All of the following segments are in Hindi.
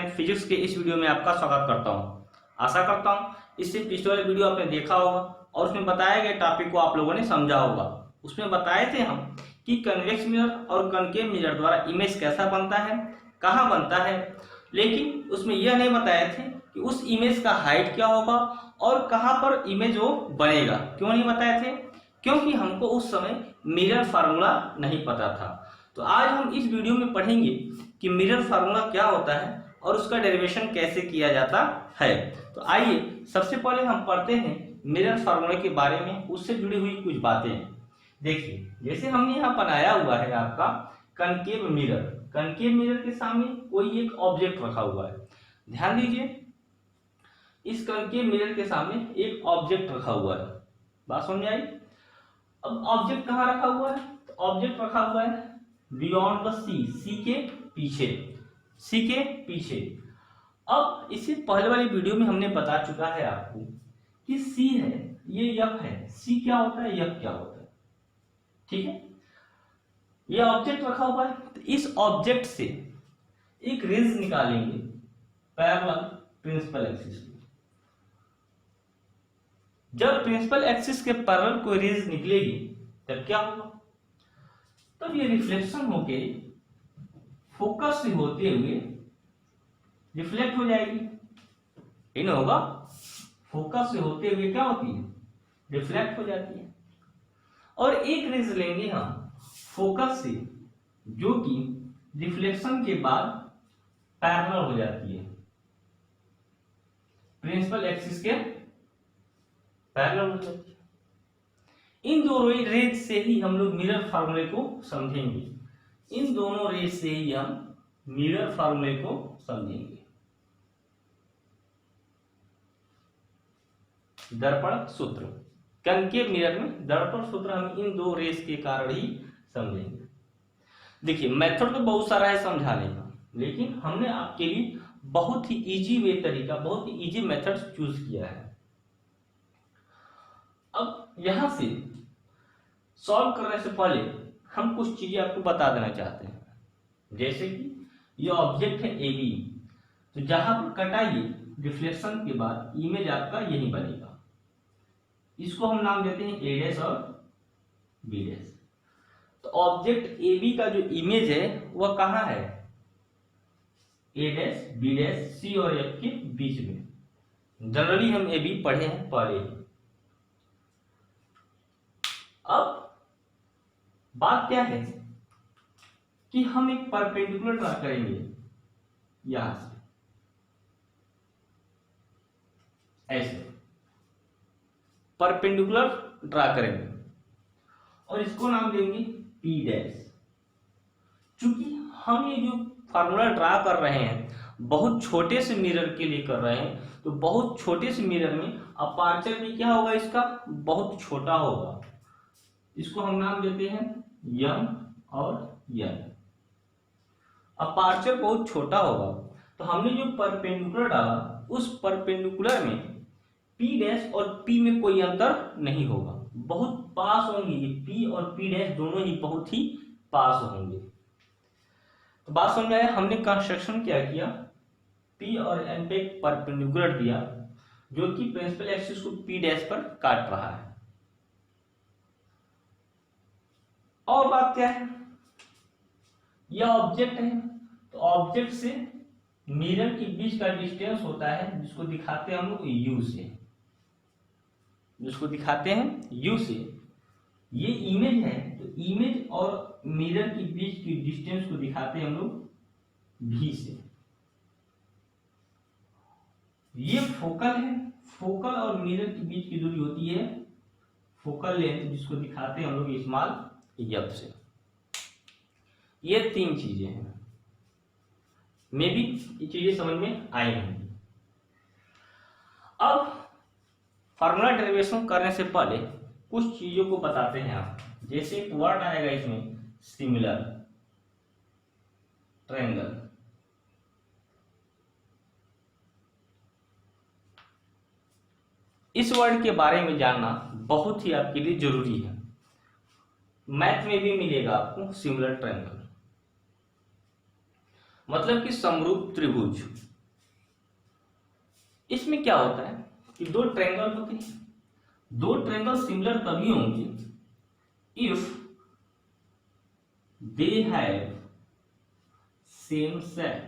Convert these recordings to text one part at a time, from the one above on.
फ्रेंड, फिजिक्स के इस वीडियो में आपका स्वागत करता हूं। आशा करता हूं इससे पिछले वाले वीडियो आपने देखा होगा और उसमें बताए गए टॉपिक को आप लोगों ने समझा होगा। उसमें बताए थे हम कि कन्वेक्स मिरर और कनकेव मिरर द्वारा इमेज कैसा बनता है, कहाँ बनता है, लेकिन उसमें यह नहीं बताए थे कि उस इमेज का हाइट क्या होगा और कहाँ पर इमेज वो बनेगा। क्यों नहीं बताए थे? क्योंकि हमको उस समय मिरर फार्मूला नहीं पता था। तो आज हम इस वीडियो में पढ़ेंगे कि मिरर फार्मूला क्या होता है और उसका डेरिवेशन कैसे किया जाता है। तो आइए सबसे पहले हम पढ़ते हैं मिरर फार्मूला के बारे में, उससे जुड़ी हुई कुछ बातें। देखिए, जैसे हमने यहाँ बनाया हुआ है आपका कनकेव मिरर। कनकेव मिरर के सामने कोई एक ऑब्जेक्ट रखा हुआ है। ध्यान दीजिए, इस कनकेव मिरर के सामने एक ऑब्जेक्ट रखा हुआ है। बात समझ आई? अब ऑब्जेक्ट कहाँ रखा हुआ है? तो ऑब्जेक्ट रखा हुआ है बियॉन्ड द सी, सी के पीछे, सी के पीछे। अब इससे पहले वाली वीडियो में हमने बता चुका है आपको कि सी है, ये यफ है। सी क्या होता है, यफ क्या होता है, ठीक है। ये ऑब्जेक्ट रखा हुआ है, तो इस ऑब्जेक्ट से एक रेंज निकालेंगे पैरेलल प्रिंसिपल एक्सिस। जब प्रिंसिपल एक्सिस के पैरेलल कोई रेंज निकलेगी तब क्या होगा? तब ये रिफ्लेक्शन होके फोकस से होते हुए रिफ्लेक्ट हो जाएगी। इन होगा, फोकस से होते हुए क्या होती है? रिफ्लेक्ट हो जाती है। और एक रेज लेंगे हम फोकस से, जो कि रिफ्लेक्शन के बाद पैरेलल हो जाती है, प्रिंसिपल एक्सिस के पैरेलल हो जाती है। इन दोनों रेज से ही हम लोग मिरर फार्मूले को समझेंगे। इन दोनों रेज से ही हम मिरर फार्मूले को समझेंगे। दर्पण सूत्र, कनकेव मिरर में दर्पण सूत्र हम इन दो रेज के कारण ही समझेंगे। देखिए, मेथड तो बहुत सारा है समझाने का, लेकिन हमने आपके लिए बहुत ही इजी वे तरीका, बहुत ही इजी मेथड चूज किया है। अब यहां से सॉल्व करने से पहले हम कुछ चीजें आपको बता देना चाहते हैं। जैसे कि ये ऑब्जेक्ट है ए बी, तो जहां पर कटाइए रिफ्लेक्शन के बाद इमेज आपका यही बनेगा। इसको हम नाम देते हैं ए डैश और बी डैश। तो ऑब्जेक्ट ए बी का जो इमेज है वह कहां है? A dash B dash C और एफ के बीच में। जनरली हम ए बी पढ़े हैं पहले ही। अब बात क्या है कि हम एक परपेंडिकुलर ड्रा करेंगे यहां से, ऐसे परपेंडिकुलर ड्रा करेंगे और इसको नाम देंगे पी डैश। चूंकि हम ये जो फार्मूला ड्रा कर रहे हैं बहुत छोटे से मिरर के लिए कर रहे हैं, तो बहुत छोटे से मिरर में अपर्चर भी क्या होगा? इसका बहुत छोटा होगा। इसको हम नाम देते हैं यम और यन। अपर्चर बहुत छोटा होगा, तो हमने जो परपेंडिकुलर डाला उस परपेंडिकुलर में पी डैश और पी में कोई अंतर नहीं होगा, बहुत पास होंगे। ये पी और पी डैश दोनों ही बहुत ही पास होंगे। तो बात समझ में आया? हमने कंस्ट्रक्शन क्या किया, पी और एन पे एक परपेंडिकुलर दिया जो कि प्रिंसिपल एक्सिस को पी डैश पर काट रहा है। और बात क्या है, यह ऑब्जेक्ट है, तो ऑब्जेक्ट से मिरर के बीच का डिस्टेंस होता है जिसको दिखाते हैं हम लोग यू से, जिसको दिखाते हैं यू से। ये इमेज है, तो इमेज और मिरर के बीच की डिस्टेंस को दिखाते हैं हम लोग भी से। ये फोकल है, फोकल और मिरर के बीच की दूरी होती है फोकल लेंथ, जिसको दिखाते हैं हम लोग स्मॉल एफ से। ये तीन चीजें हैं, मे बी ये चीजें समझ में आई होंगी। अब फार्मूला डेरिवेशन करने से पहले कुछ चीजों को बताते हैं आप। जैसे एक वर्ड आएगा इसमें सिमिलर ट्रायंगल, इस वर्ड के बारे में जानना बहुत ही आपके लिए जरूरी है। मैथ में भी मिलेगा आपको सिमिलर ट्रायंगल, मतलब कि समरूप त्रिभुज। इसमें क्या होता है कि दो ट्रायंगल होते हैं, दो ट्रायंगल सिमिलर तभी होंगे if they have same shape.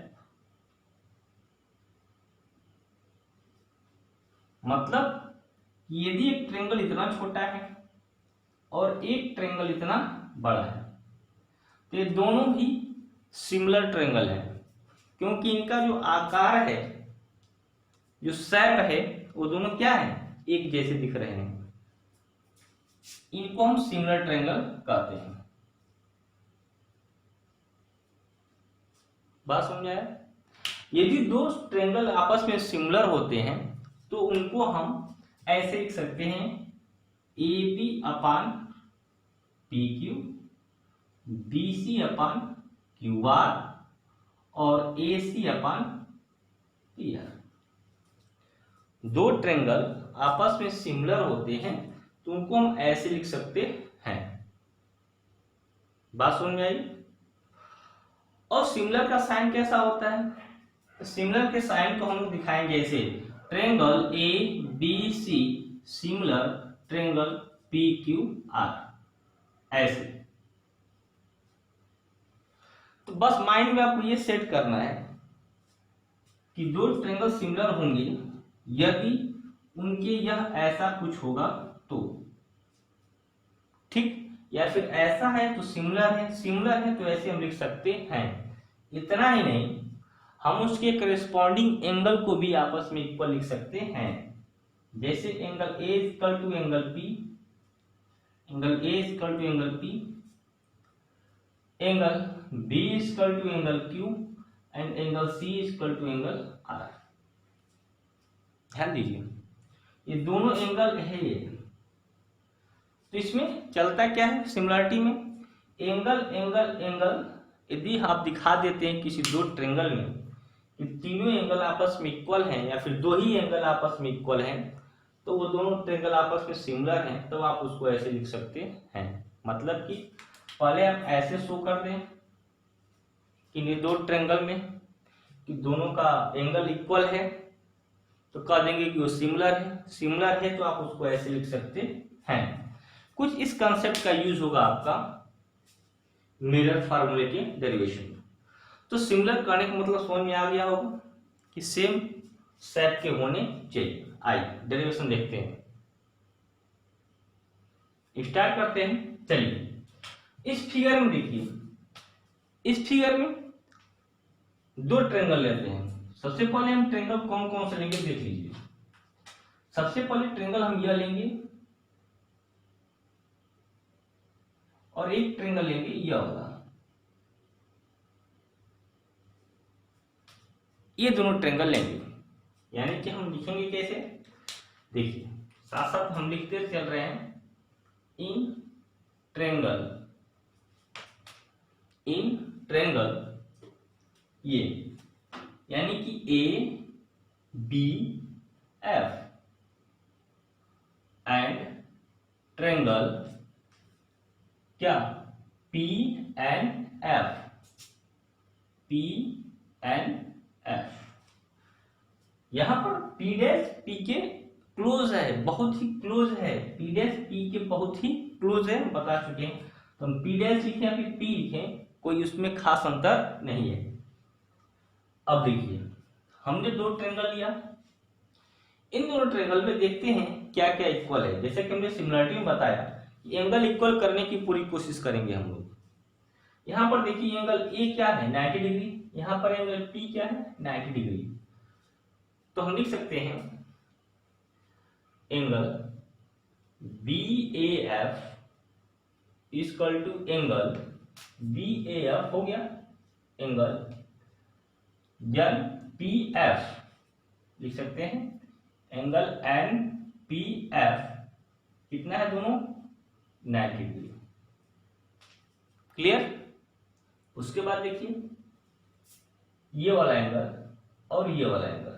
मतलब यदि एक ट्रायंगल इतना छोटा है और एक ट्रायंगल इतना बड़ा है तो ये दोनों ही सिमिलर ट्रायंगल है, क्योंकि इनका जो आकार है, जो शेप है, वो दोनों क्या है, एक जैसे दिख रहे हैं। इनको हम सिमिलर ट्रायंगल कहते हैं। बात समझ आया? यदि दो ट्रायंगल आपस में सिमिलर होते हैं तो उनको हम ऐसे लिख सकते हैं, A P upon P Q, B C upon Q R और A C upon P R. दो ट्रायंगल आपस में सिमिलर होते हैं तो उनको हम ऐसे लिख सकते हैं। बात समझ में आई? और सिमिलर का साइन कैसा होता है? सिमिलर के साइन को हम दिखाएंगे ऐसे, triangle A B C similar triangle P Q R, ऐसे। तो बस माइंड में आपको ये सेट करना है कि दो ट्रायंगल सिमिलर होंगे यदि उनके यह ऐसा कुछ होगा तो, ठीक, या फिर ऐसा है तो सिमिलर है, सिमिलर है तो ऐसे हम लिख सकते हैं। इतना ही नहीं, हम उसके करेस्पॉन्डिंग एंगल को भी आपस में इक्वल लिख सकते हैं। जैसे angle A equal to angle P, angle A equal to angle P, angle B equal to angle Q and angle C equal to angle R. ध्यान दीजिए, ये दोनों एंगल है ये। तो इसमें चलता क्या है सिमिलरिटी में, एंगल एंगल एंगल यदि आप दिखा देते हैं किसी दो ट्रायंगल में कि तीनों एंगल आपस में इक्वल हैं या फिर दो ही एंगल आपस में इक्वल हैं, तो वो दोनों ट्रायंगल आपस में सिमिलर हैं, तो आप उसको ऐसे लिख सकते हैं। मतलब कि पहले आप ऐसे शो कर दें कि दो ट्रायंगल में कि दोनों का एंगल इक्वल है, तो कह देंगे कि वो सिमिलर है। सिमिलर है तो आप उसको ऐसे लिख सकते हैं। कुछ इस कंसेप्ट का यूज होगा आपका मिरर फार्मूले के डेरिवेशन में। तो सिमिलर करने का मतलब समझ में आ गया होगा कि सेम शेप के होने चाहिए। आइए डेरिवेशन देखते हैं, स्टार्ट करते हैं। चलिए, इस फिगर में देखिए, इस फिगर में दो ट्रायंगल लेते हैं। सबसे पहले हम ट्रायंगल कौन कौन से लेंगे देख लीजिए। सबसे पहले ट्रायंगल हम यह लेंगे और एक ट्रायंगल लेंगे यह वाला। ये दोनों ट्रायंगल लेंगे, यानी कि हम लिखेंगे कैसे, देखिए साथ साथ हम लिखते चल रहे हैं, इन ट्रायंगल ये, यानी कि A B F and triangle क्या, P and F, P and F. यहां पर पी डैश पी के क्लोज है, बहुत ही क्लोज है, पी डैश पी के बहुत ही क्लोज है, बता चुके हैं। तो हम पी डैश लिखें या फिर पी लिखें, कोई उसमें खास अंतर नहीं है। अब देखिए, हमने दो ट्रायंगल लिया, इन दोनों ट्रायंगल में देखते हैं क्या क्या इक्वल है। जैसे कि हमने सिमिलरिटी में बताया, एंगल इक्वल करने की पूरी कोशिश करेंगे हम लोग। यहां पर देखिए एंगल ए क्या है 90 डिग्री, यहां पर एंगल पी क्या है 90 डिग्री। तो हम लिख सकते हैं angle B A F equal to angle B A F हो गया, एंगल एन पी एफ लिख सकते हैं, एंगल एन पी एफ कितना है दोनों 90 डिग्री। क्लियर? उसके बाद देखिए ये वाला एंगल और ये वाला एंगल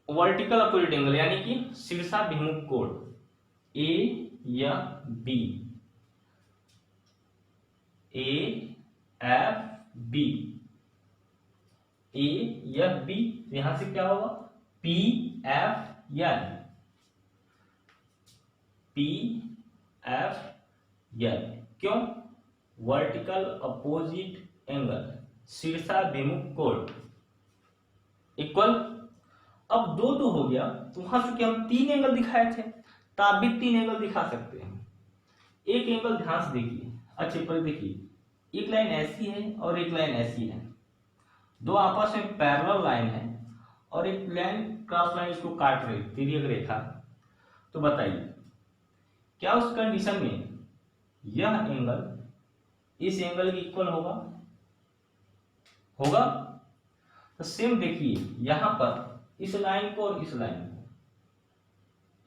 वर्टिकल अपोजिट एंगल, यानी कि शीर्षाभिमुख कोण, ए या B, A F B, A F B, यहां से क्या होगा P F L, P F L. क्यों? वर्टिकल अपोजिट एंगल, शीर्षाभिमुख कोण इक्वल। अब दो तो हो गया, तो वहां चूंकि हम तीन एंगल दिखाए थे तो आप भी तीन एंगल दिखा सकते हैं। एक एंगल ध्यान से देखिए, अच्छे पर देखिए, एक लाइन ऐसी है और एक लाइन ऐसी है, दो आपस में पैरेलल लाइन है और एक लाइन क्रॉस लाइन इसको काट रही तिर्यक रेखा। तो बताइए क्या उस कंडीशन में यह एंगल इस एंगल की इक्वल होगा? होगा। तो सेम देखिए यहां पर इस लाइन को और इस लाइन को,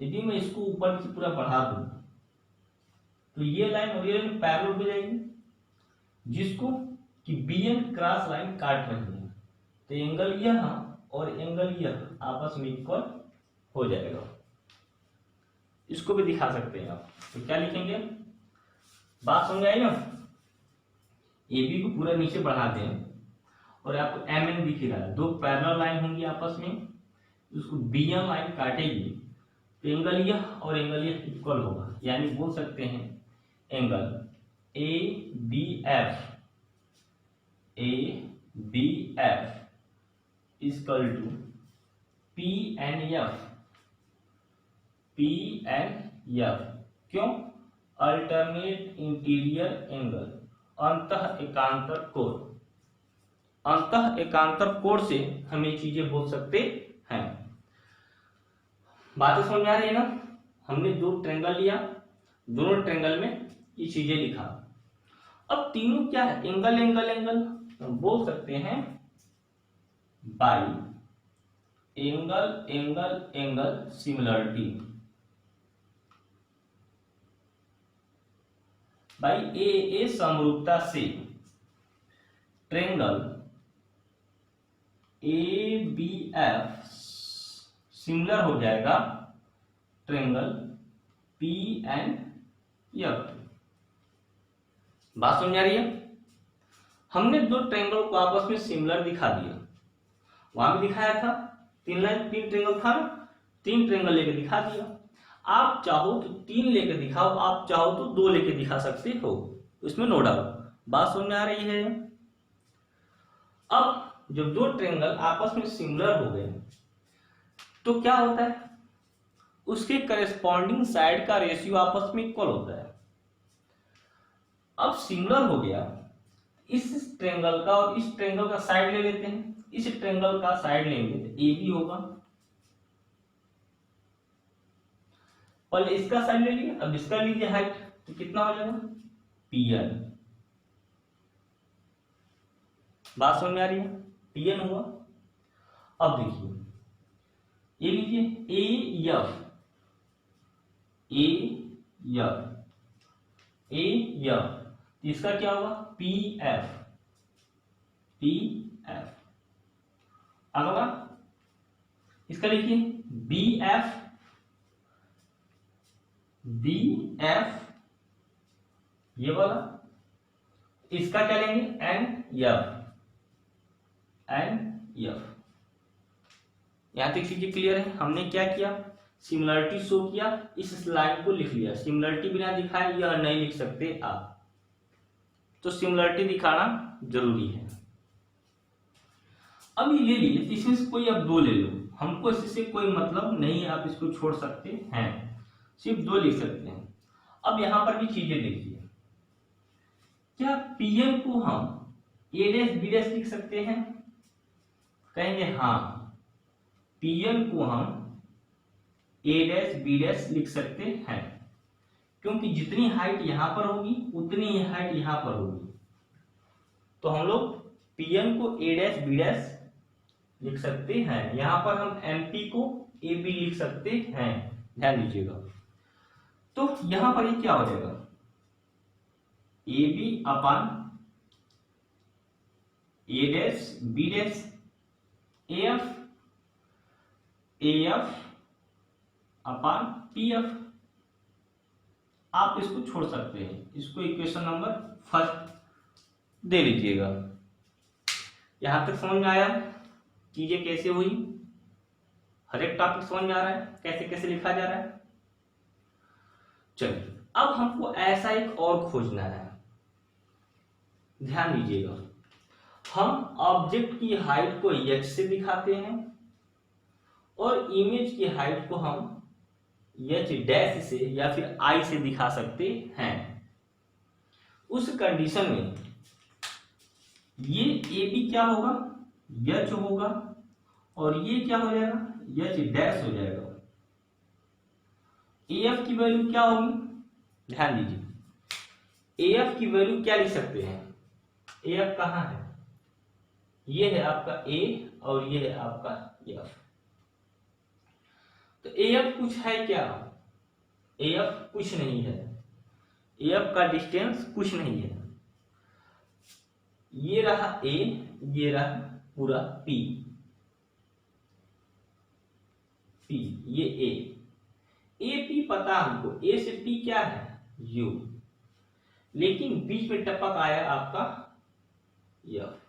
यदि मैं इसको ऊपर से पूरा बढ़ा दूं तो ये लाइन और ये लाइन पैरेलल हो जाएगी, जिसको कि बीएन क्रॉस लाइन काट रही है। तो एंगल यह और एंगल यह आपस में इक्वल हो जाएगा। इसको भी दिखा सकते हैं आप। तो क्या लिखेंगे? बात समझ आई ना? ए बी को पूरा नीचे बढ़ा दें और आपको एम एन दिख रहा है, दो पैरेलल लाइन होंगी आपस में, उसको बी एन लाइन काटेगी तो एंगल यह और एंगल यह इक्वल होगा। यानी बोल सकते हैं angle A B F, A B F equal to P N F, P N F. क्यों? अल्टरनेट इंटीरियर एंगल, अंतः एकांतर कोण। अंतः एकांतर कोण से हम ये चीजें बोल सकते हैं। बातें समझ आ रही है ना? हमने दो ट्रायंगल लिया, दोनों ट्रायंगल में ये चीजें लिखा। अब तीनों क्या है? एंगल एंगल एंगल, हम बोल सकते हैं by angle angle angle similarity, by A समरूपता से triangle A B F similar हो जाएगा ट्रायंगल पी एन एफ। बात समझ आ रही है? हमने दो ट्रायंगल को आपस में सिमिलर दिखा दिया, वहां भी दिखाया था, तीन ट्रायंगल था ना, तीन ट्रायंगल लेके दिखा दिया। आप चाहो तो तीन लेके दिखाओ, आप चाहो तो दो लेके दिखा सकते हो, इसमें नो डाउट। बात समझ में आ रही है? अब जब दो ट्रायंगल आपस में सिमिलर हो गए तो क्या होता है? उसके करेस्पॉन्डिंग साइड का रेशियो आपस में इक्वल होता है। अब सिमिलर हो गया, इस ट्रायंगल का और इस ट्रायंगल का साइड ले लेते हैं। इस ट्रायंगल का साइड लेंगे तो ए बी होगा, पहले इसका साइड ले लिया, अब इसका लीजिए हाइट, तो कितना हो जाएगा पी एन। बात समझ में आ रही है? पी एन हुआ। अब देखिए ये लीजिए A F, A F, A F, इसका क्या होगा पी एफ, पी एफ। अगला इसका लिखिए बी एफ, बी एफ, ये वाला। इसका क्या लेंगे एन एफ, एन एफ। यहां तक चीजें क्लियर है? हमने क्या किया? सिमिलरिटी शो किया, इस लाइन को लिख लिया। सिमिलरिटी बिना दिखाए यह नहीं लिख सकते आप, तो सिमिलरिटी दिखाना जरूरी है। अब ये ले लिए, इसमें से कोई अब दो ले लो, हमको इससे कोई मतलब नहीं, आप इसको छोड़ सकते हैं, सिर्फ दो लिख सकते हैं। अब यहां पर भी चीजें देखिए, क्या पीएन को हम ए डैश बी डैश लिख सकते हैं? कहेंगे हाँ, पीएन को हम ए डैश बी डैश लिख सकते हैं, क्योंकि जितनी हाइट यहां पर होगी उतनी ही हाइट यहां पर होगी। तो हम लोग पीएन को ए डैश बी डैश लिख सकते हैं। यहां पर हम एमपी को ए बी लिख सकते हैं, ध्यान दीजिएगा। तो यहां पर ये क्या हो जाएगा A B upon A dash B dash, A F upon P F. आप इसको छोड़ सकते हैं, इसको इक्वेशन नंबर फर्स्ट दे लीजिएगा। यहां तक समझ में आया? चीजें कैसे हुई, हर एक टॉपिक समझ में आ रहा है कैसे कैसे लिखा जा रहा है। चलिए अब हमको ऐसा एक और खोजना है, ध्यान दीजिएगा। हम ऑब्जेक्ट की हाइट को h से दिखाते हैं और इमेज की हाइट को हम h डैश से या फिर I से दिखा सकते हैं। उस कंडीशन में ये AB क्या होगा, h होगा, और ये क्या हो जाएगा, h डैश हो जाएगा। AF की वैल्यू क्या होगी, ध्यान दीजिए। AF की वैल्यू क्या लिख सकते हैं, AF कहाँ है, ये है आपका A और ये है आपका F। तो AF कुछ है क्या, AF कुछ नहीं है, AF का डिस्टेंस कुछ नहीं है। ये रहा A, ये रहा पूरा P, ये AP पता हमको, A से P क्या है U, लेकिन बीच में टपक आया आपका F।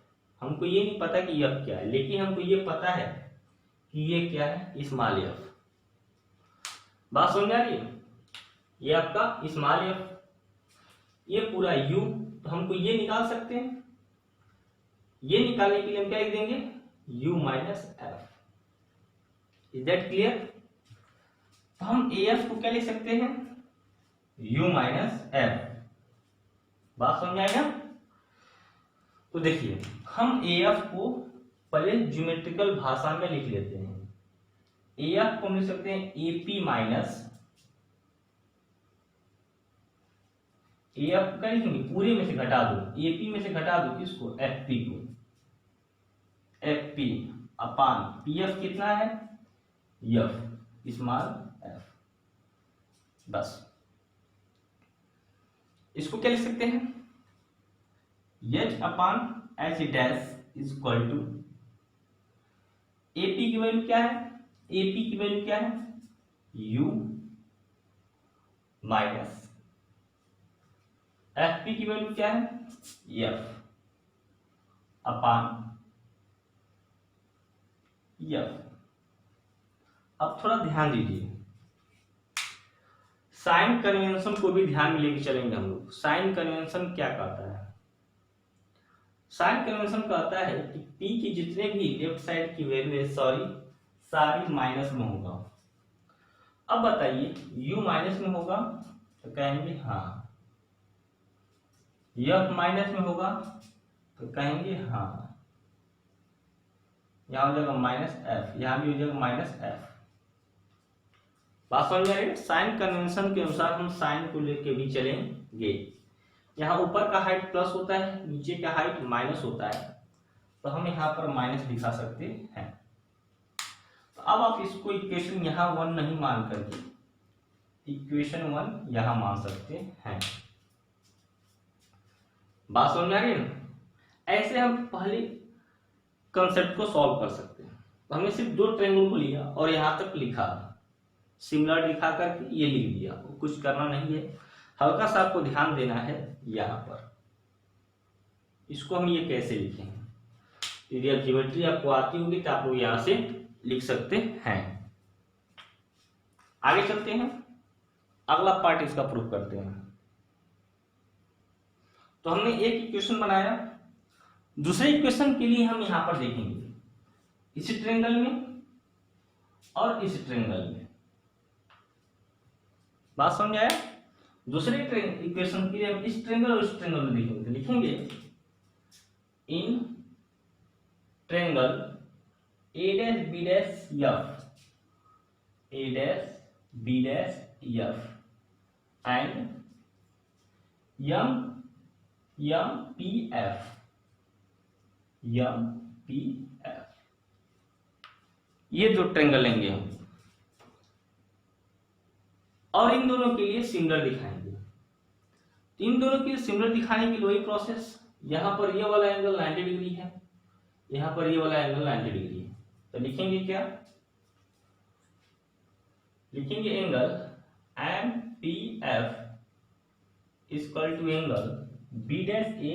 हमको ये नहीं पता कि F क्या है, लेकिन हमको ये पता है कि ये क्या है, स्मॉल f। बात समझ आ रही है, ये आपका स्मॉल f, ये पूरा U। तो हमको ये निकाल सकते हैं, ये निकालने के लिए हम क्या लिख देंगे, U minus f। Is that clear. तो हम AF को क्या लिख सकते हैं, U माइनस f। बात समझ आएगा। तो देखिए हम AF को पहले ज्योमेट्रिकल भाषा में लिख लेते हैं। AF को हम लिख सकते हैं AP माइनस, AF का लिखेंगे पूरे में से घटा दो, AP में से घटा दो किसको, FP को, FP अपान PF कितना है, F स्मॉल f। बस इसको क्या लिख सकते हैं, h upon h dash is equal to AP की वैल्यू क्या है, AP की वैल्यू क्या है, U माइनस FP की वैल्यू क्या है, F अपान F। अब थोड़ा ध्यान दीजिए, साइन कन्वेंशन को भी ध्यान में लेके चलेंगे हम लोग। साइन कन्वेंशन क्या कहता है, साइन कन्वेंशन कहता है कि P की जितने भी लेफ्ट साइड की वैल्यू है सारी माइनस में होगा। अब बताइए U माइनस में होगा तो कहेंगे हाँ, F माइनस में होगा तो कहेंगे हाँ, यहां हो जाएगा माइनस F, यहां भी हो जाएगा माइनस F। बात समझ में आ रही है। साइन कन्वेंशन के अनुसार हम साइन को लेके भी चलेंगे। यहाँ ऊपर का हाइट प्लस होता है, नीचे का हाइट माइनस होता है, तो हम यहाँ पर माइनस दिखा सकते हैं। तो अब आप इसको इक्वेशन यहाँ 1 नहीं मान करके इक्वेशन 1 यहाँ मान सकते हैं। बात समझ में आ रही है ना। ऐसे हम पहले कंसेप्ट को सॉल्व कर सकते हैं। तो हमने सिर्फ 2 ट्रायंगल को लिया और यहाँ तक लिखा, सिमिलर दिखा करके ये लिख दिया, कुछ करना नहीं है। हल्का सा आपको ध्यान देना है यहाँ पर, इसको हम ये कैसे लिखेंगे। यदि आप ज्योमेट्री आपको आती होगी तो आप लोग यहाँ से लिख सकते हैं। आगे चलते हैं, अगला पार्ट इसका प्रूफ करते हैं। तो हमने एक इक्वेशन बनाया, दूसरे इक्वेशन के लिए हम यहाँ पर देखेंगे इस ट्रायंगल में और इस ट्रायंगल में। बात समझ आया। दूसरे इक्वेशन के लिए हम इस ट्रायंगल और इस ट्रायंगल में देखेंगे। तो लिखेंगे in triangle A dash B dash F, A dash B dash F and MPF, ये 2 ट्रायंगल लेंगे हम और इन दोनों के लिए सिमिलर दिखाएंगे। इन दोनों के लिए सिमिलर दिखाने के लिए वही प्रोसेस, यहाँ पर ये वाला एंगल 90 डिग्री है, यहाँ पर ये वाला एंगल 90 डिग्री है। तो लिखेंगे क्या, लिखेंगे angle MPF equal to angle B dash A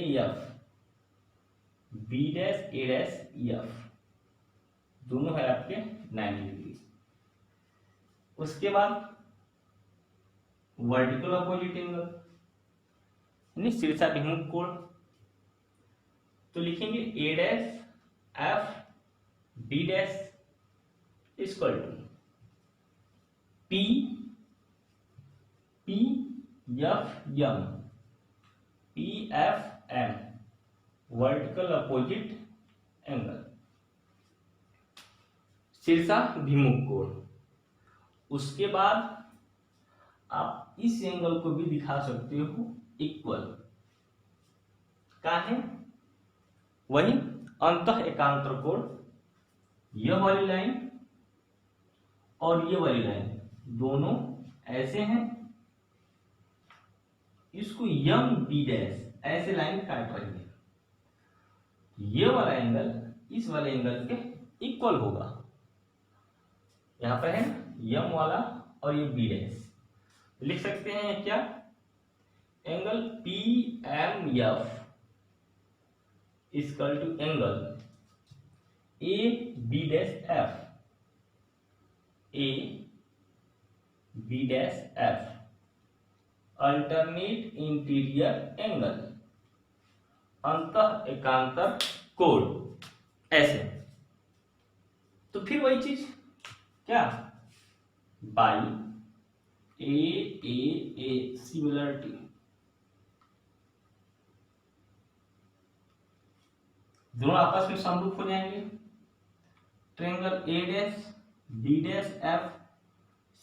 dash A dash F। दोनों है आपके 90 डिग्री। उसके बाद वर्टिकल अपोजिट एंगल यानी शीर्षाभिमुख कोण, तो लिखेंगे A dash F B dash equal to P P F M P F M vertical opposite angle शीर्षाभिमुख कोण। उसके बाद आप इस एंगल को भी दिखा सकते हो इक्वल, क्या है वही अंतः एकांतर कोण, यह वाली लाइन और ये वाली लाइन दोनों ऐसे हैं, इसको यम बी डैश ऐसे लाइन काट रही है, ये वाला एंगल इस वाले एंगल के इक्वल होगा। यहां पर है यम वाला और ये बी डैश, लिख सकते हैं क्या, angle P M F equal to angle A B dash F, A B dash F alternate interior angle अंतः एकांतर कोण, ऐसे। तो फिर वही चीज क्या, बाई ए सिमिलरिटी, दोनों आपस में समरूप हो जाएंगे। Triangle A dash B dash F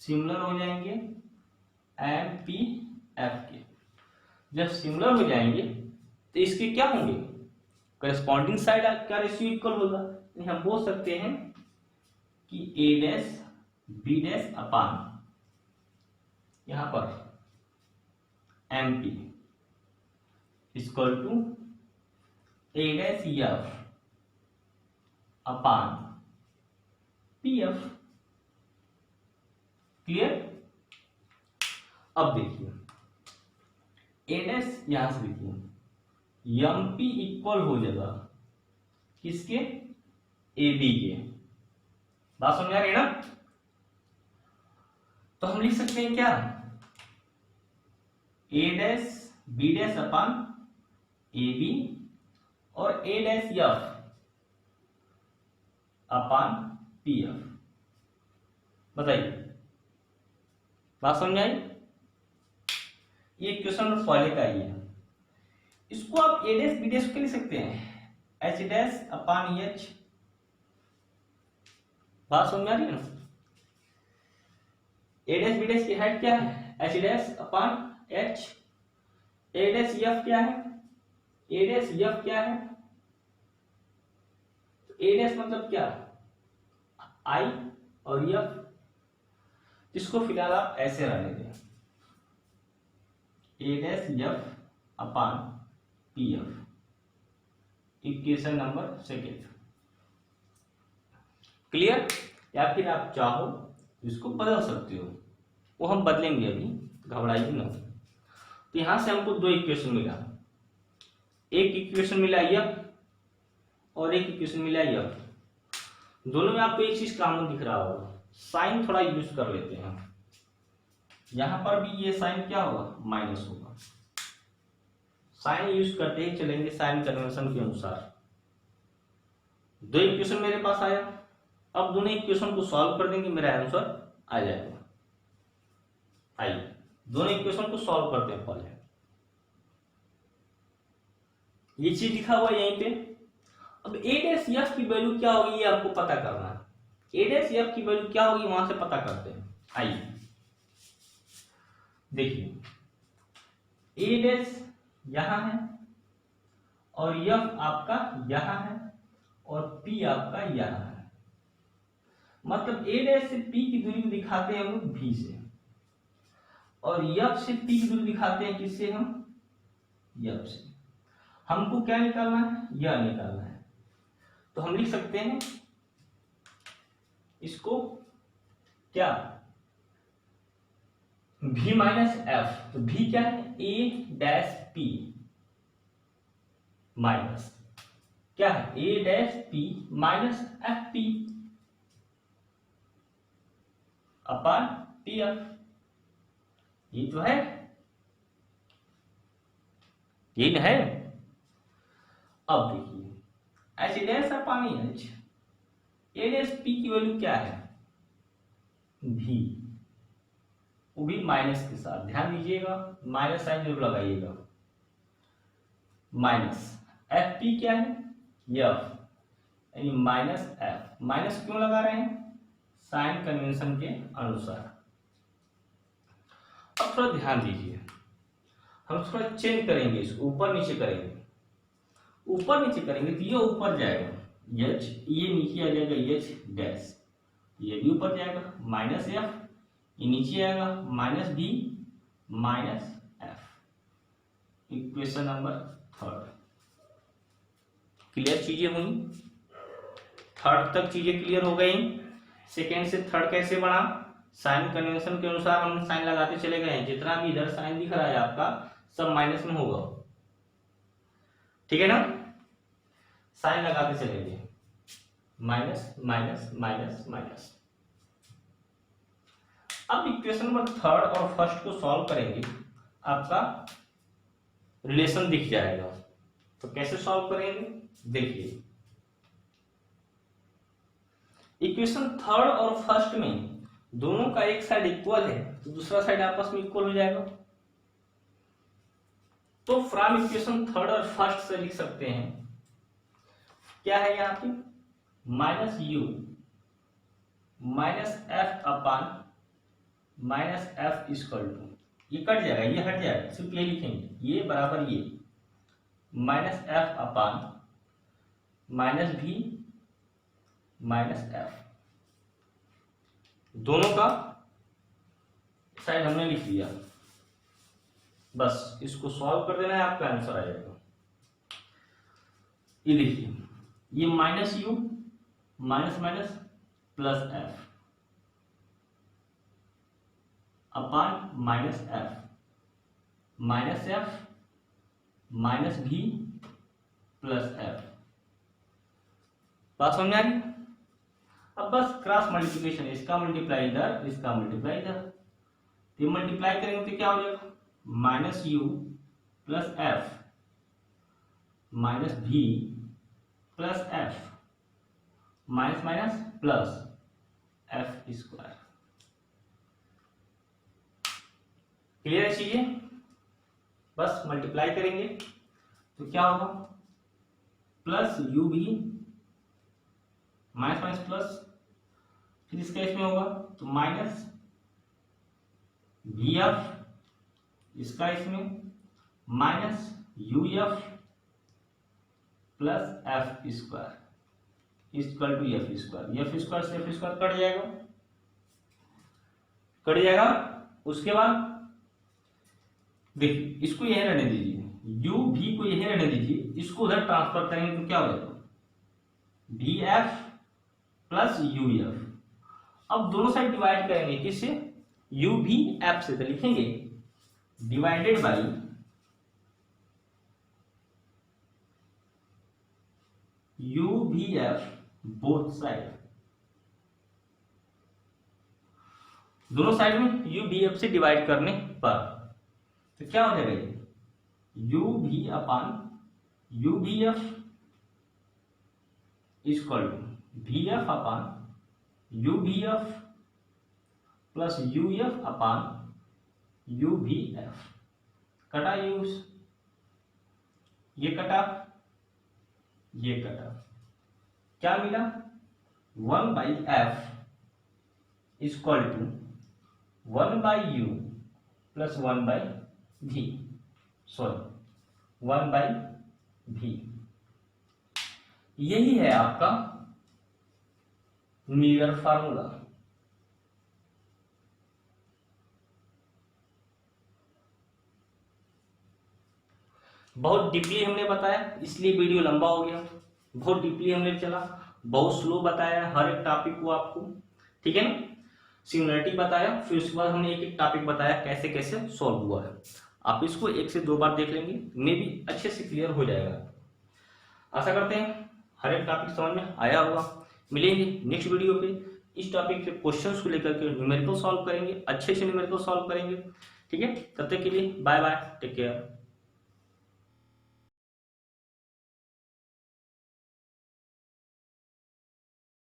similar हो जाएंगे एम पी एफ के। जब सिमिलर हो जाएंगे तो इसके क्या होंगे, करस्पॉन्डिंग साइड का रेशियो इक्वल होगा। हम बोल सकते हैं कि A dash B dash upon यहां पर M P equal to A dash F upon P F. Clear. अब देखिए ए डैश यहां से देखिए एम पी इक्वल हो जाएगा किसके, ए बी के। बात समझ आ रही है ना। तो हम लिख सकते हैं क्या, A dash B dash upon A B और A dash F upon P F. बताइए बात समझ आई। ये क्वेश्चन पहले का ही है, इसको आप ए डैश बी डैश के लिख सकते हैं एच डैश अपान एच। बात समझ आ रही है ना। ए डैश बी डैश की हाइट क्या है, H dash upon H. A dash F क्या है, ए डैश एफ क्या है, तो ए डैश मतलब क्या, आई और एफ। इसको फिलहाल आप ऐसे रहने दें, A dash F upon P F, equation number second. Clear. या फिर आप चाहो इसको बदल सकते हो, वो हम बदलेंगे अभी, घबराइए ना। तो यहां से हमको दो इक्वेशन मिला, एक इक्वेशन मिला एफ और एक इक्वेशन मिला एफ। दोनों में आपको एक चीज कॉमन दिख रहा होगा, साइन थोड़ा यूज कर लेते हैं। यहां पर भी ये साइन क्या होगा, माइनस होगा। साइन यूज करते ही चलेंगे साइन कन्वेंशन के अनुसार। दो इक्वेशन मेरे पास आया, अब दोनों इक्वेशन को सॉल्व कर देंगे, मेरा आंसर आ जाएगा। आइए दोनों इक्वेशन को सॉल्व करते हैं। पहले ये चीज लिखा हुआ है यहीं पे। अब ए डैश एफ की वैल्यू क्या होगी ये आपको पता करना है। ए डैश एफ की वैल्यू क्या होगी वहां से पता करते हैं। आइए देखिए, ए डैश यहां है और एफ आपका यहां है और पी आपका यहां है। मतलब ए डैश से पी की दूरी को दिखाते हैं हम लोग भी से, और एफ से पी की दूरी दिखाते हैं किससे, हम एफ से। हमको क्या निकालना है, यह निकालना है। तो हम लिख सकते हैं इसको क्या, v माइनस एफ। तो v क्या है, ए डैश पी माइनस क्या है, A dash P minus F P. Upon T F. ये तो है, ये न है। अब देखिए H dash upon H, A dash P की वैल्यू क्या है, भी, वो भी माइनस के साथ। ध्यान दीजिएगा, माइनस साइन जरूर लगाइएगा। माइनस एफ पी क्या है, एफ, यानी माइनस एफ। माइनस क्यों लगा रहे हैं, साइन कन्वेंशन के अनुसार। अब थोड़ा ध्यान दीजिए, हम थोड़ा चेंज करेंगे, इसको ऊपर नीचे करेंगे। ऊपर नीचे करेंगे तो ये ऊपर जाएगा एच, ये नीचे आ जाएगा एच डैश, ये भी ऊपर जाएगा माइनस एफ, ये नीचे आएगा minus B minus F. Equation number third. Clear चीजें हुई, थर्ड तक चीजें क्लियर हो गई। सेकेंड से थर्ड कैसे बना, साइन कन्वेंशन के अनुसार हम साइन लगाते चले गए हैं। जितना भी इधर साइन दिख रहा है आपका सब माइनस में होगा, ठीक है ना। साइन लगाते चले गए, माइनस माइनस माइनस माइनस। अब इक्वेशन नंबर थर्ड और फर्स्ट को सॉल्व करेंगे, आपका रिलेशन दिख जाएगा। तो कैसे सॉल्व करेंगे, देखिए इक्वेशन थर्ड और फर्स्ट में दोनों का एक साइड इक्वल है तो दूसरा साइड आपस में इक्वल हो जाएगा। तो फ्रॉम इक्वेशन थर्ड और फर्स्ट से लिख सकते हैं, क्या है यहाँ पे, minus u minus f upon minus f equal to, ये कट जाएगा, ये हट जाएगा, सिर्फ ये लिखेंगे, ये बराबर ये माइनस एफ अपॉन माइनस भी माइनस एफ। दोनों का साइड हमने लिख लिया, बस इसको सॉल्व कर देना है, आपका आंसर आ जाएगा। ये देखिए, ये minus u minus minus plus F upon minus F, minus F minus V plus F. बात समझ में आ गई। अब बस क्रॉस मल्टीप्लिकेशन, इसका मल्टीप्लाई इधर, इसका मल्टीप्लाई इधर, ये मल्टीप्लाई करेंगे तो क्या हो जाएगा, minus U plus F minus V plus F, minus minus plus F square. Clear है चीजें, बस मल्टीप्लाई करेंगे तो क्या होगा, plus U V minus minus plus, फिर इसका इसमें होगा तो माइनस वी एफ, इसका इसमें minus u f plus F square equal to f square. F square से एफ स्क्वायर कट जाएगा, कट जाएगा। उसके बाद देखिए, इसको यही रहने दीजिए, यू भी को यही रहने दीजिए, इसको उधर ट्रांसफर करेंगे तो क्या हो जाएगा, V F plus U F. अब दोनों साइड डिवाइड करेंगे, किससे, यू भी एफ से, तो लिखेंगे divided by U V F both side. दोनों साइड में यू भी एफ से डिवाइड करने पर तो क्या हो जाएगा, ये U V upon U V F equal to V F upon U V F plus U F upon U V F. कटा यूज, ये कटा, ये कटा, क्या मिला, 1/f equal to 1/u plus 1/v, sorry 1/v। यही है आपका मिरर फार्मूला। बहुत डीपली हमने बताया, इसलिए वीडियो लंबा हो गया। बहुत डीपली हमने चला, बहुत स्लो बताया हर एक टॉपिक को आपको, ठीक है ना। सिमिलरिटी बताया, फिर उसके बाद हमने एक एक टॉपिक बताया कैसे कैसे सॉल्व हुआ है। आप इसको 1 से 2 बार देख लेंगे, मे भी अच्छे से क्लियर हो जाएगा। आशा करते हैं हर एक टॉपिक समझ में आया होगा। मिलेंगे नेक्स्ट वीडियो पे, इस टॉपिक के क्वेश्चंस को लेकर के न्यूमेरिकल सॉल्व करेंगे, अच्छे से न्यूमेरिकल सॉल्व करेंगे। ठीक है, तब तक के लिए बाय बाय, टेक केयर।